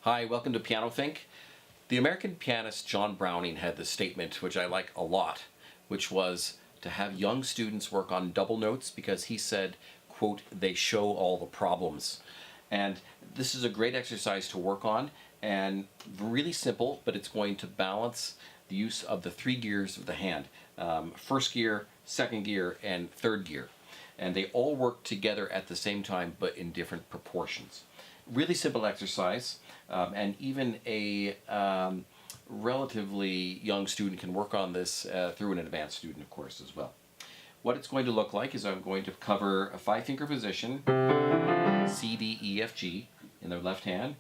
Hi, welcome to Piano Think. The American pianist John Browning had this statement, which I like a lot, which was to have young students work on double notes because he said, quote, they show all the problems. And this is a great exercise to work on and really simple, but it's going to balance the use of the three gears of the hand. First gear, second gear, and third gear. And they all work together at the same time, but in different proportions. Really simple exercise, and even a relatively young student can work on this through an advanced student, of course, as well. What it's going to look like is I'm going to cover a 5-finger position, C, D, E, F, G, in the left hand,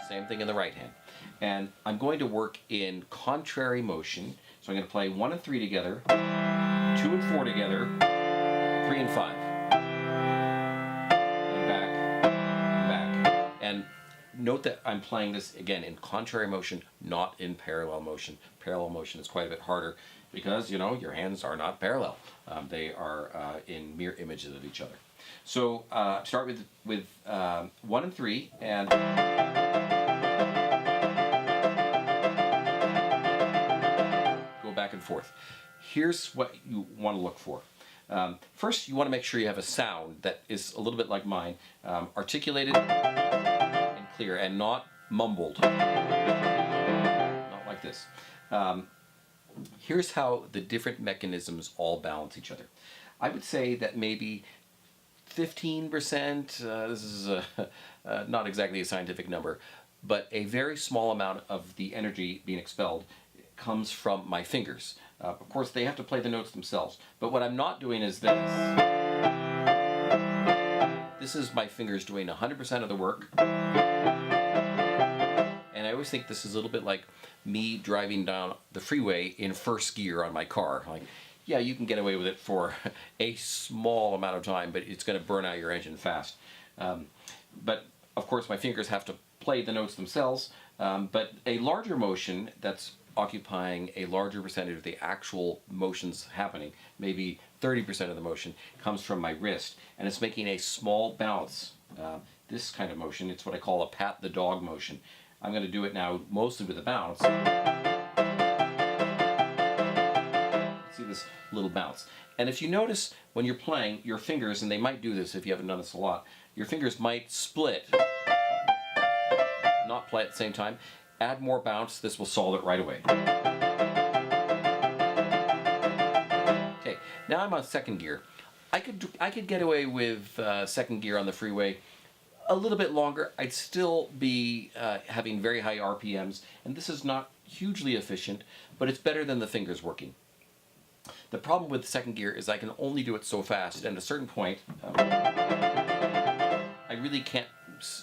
same thing in the right hand. And I'm going to work in contrary motion, so I'm going to play 1 and 3 together, 2 and 4 together, 3 and 5. And note that I'm playing this, again, in contrary motion, not in parallel motion. Parallel motion is quite a bit harder because, you know, your hands are not parallel. They are in mirror images of each other. So start with 1 and 3, and go back and forth. Here's what you want to look for. First, you want to make sure you have a sound that is a little bit like mine, articulated and clear, and not mumbled. Not like this. Here's how the different mechanisms all balance each other. I would say that maybe 15%, this is not exactly a scientific number, but a very small amount of the energy being expelled comes from my fingers. Of course, they have to play the notes themselves, but what I'm not doing is this. This is my fingers doing 100% of the work. And I always think this is a little bit like me driving down the freeway in first gear on my car. Like, yeah, you can get away with it for a small amount of time, but it's going to burn out your engine fast. But of course, my fingers have to play the notes themselves, but a larger motion that's occupying a larger percentage of the actual motions happening, maybe 30% of the motion, comes from my wrist, and it's making a small bounce. This kind of motion, it's what I call a pat the dog motion. I'm going to do it now mostly with a bounce. See this little bounce. And if you notice when you're playing, your fingers, and they might do this if you haven't done this a lot, your fingers might split, not play at the same time. Add more bounce, this will solve it right away. Okay, now I'm on second gear. I could get away with second gear on the freeway a little bit longer. I'd still be having very high RPMs, and this is not hugely efficient, but it's better than the fingers working. The problem with second gear is I can only do it so fast, and at a certain point, I really can't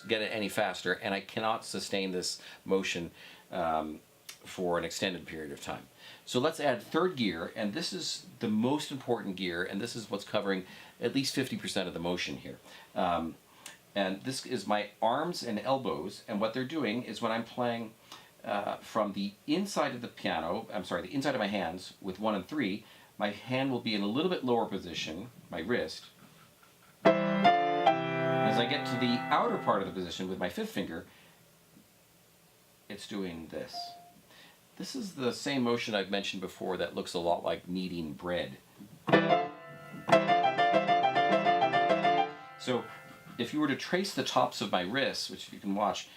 get it any faster, and I cannot sustain this motion for an extended period of time. So let's add third gear, and this is the most important gear, and this is what's covering at least 50% of the motion here. And this is my arms and elbows, and what they're doing is when I'm playing from the inside of the piano, the inside of my hands with 1 and 3, my hand will be in a little bit lower position, my wrist. As I get to the outer part of the position with my 5th finger, it's doing this. This is the same motion I've mentioned before that looks a lot like kneading bread. So if you were to trace the tops of my wrists, which you can watch,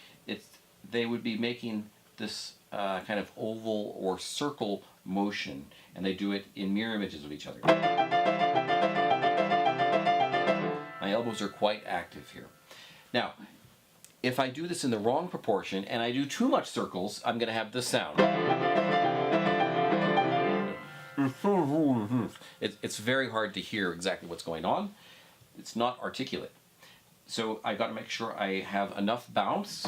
they would be making this kind of oval or circle motion, and they do it in mirror images of each other. My elbows are quite active here. Now, if I do this in the wrong proportion and I do too much circles, I'm going to have this sound. It's very hard to hear exactly what's going on. It's not articulate. So I've got to make sure I have enough bounce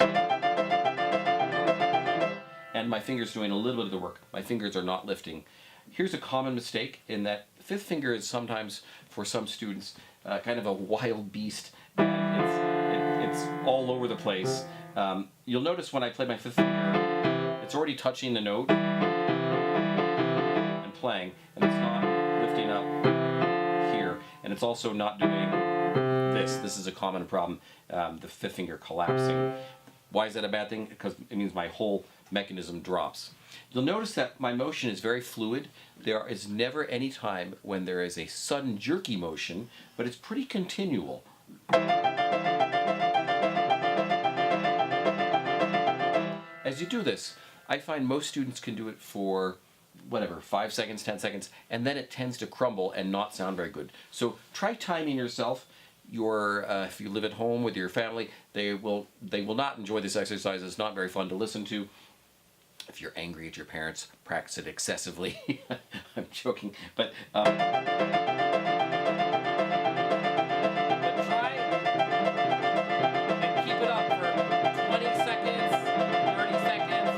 and my fingers doing a little bit of the work. My fingers are not lifting. Here's a common mistake in that 5th finger is sometimes, for some students, kind of a wild beast. It's all over the place. You'll notice when I play my 5th finger, it's already touching the note and playing, and it's not lifting up here. And it's also not doing this. This is a common problem, the 5th finger collapsing. Why is that a bad thing? Because it means my whole mechanism drops. You'll notice that my motion is very fluid. There is never any time when there is a sudden jerky motion, but it's pretty continual. As you do this, I find most students can do it for whatever, 5 seconds, 10 seconds, and then it tends to crumble and not sound very good. So try timing yourself. If you live at home with your family, they will not enjoy this exercise. It's not very fun to listen to. If you're angry at your parents, practice it excessively. I'm joking, but try and keep it up for 20 seconds, 30 seconds,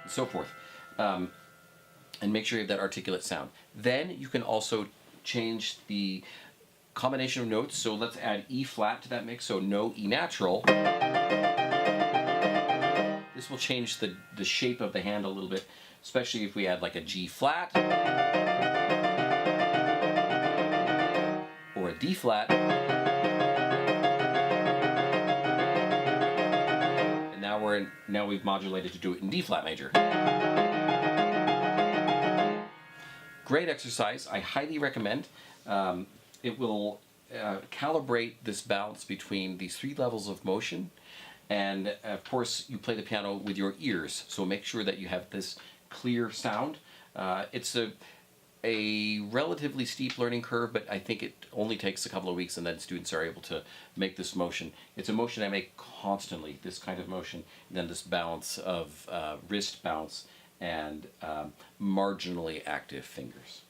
and so forth. And make sure you have that articulate sound. Then you can also change the combination of notes. So let's add E flat to that mix, so no E natural. This will change the shape of the hand a little bit, especially if we add like a G flat or a D flat. And now we've modulated to do it in D flat major. Great exercise. I highly recommend. It will calibrate this balance between these 3 levels of motion, and of course you play the piano with your ears, so make sure that you have this clear sound. It's a relatively steep learning curve, but I think it only takes a couple of weeks and then students are able to make this motion. It's a motion I make constantly, this kind of motion, and then this balance of wrist bounce and marginally active fingers.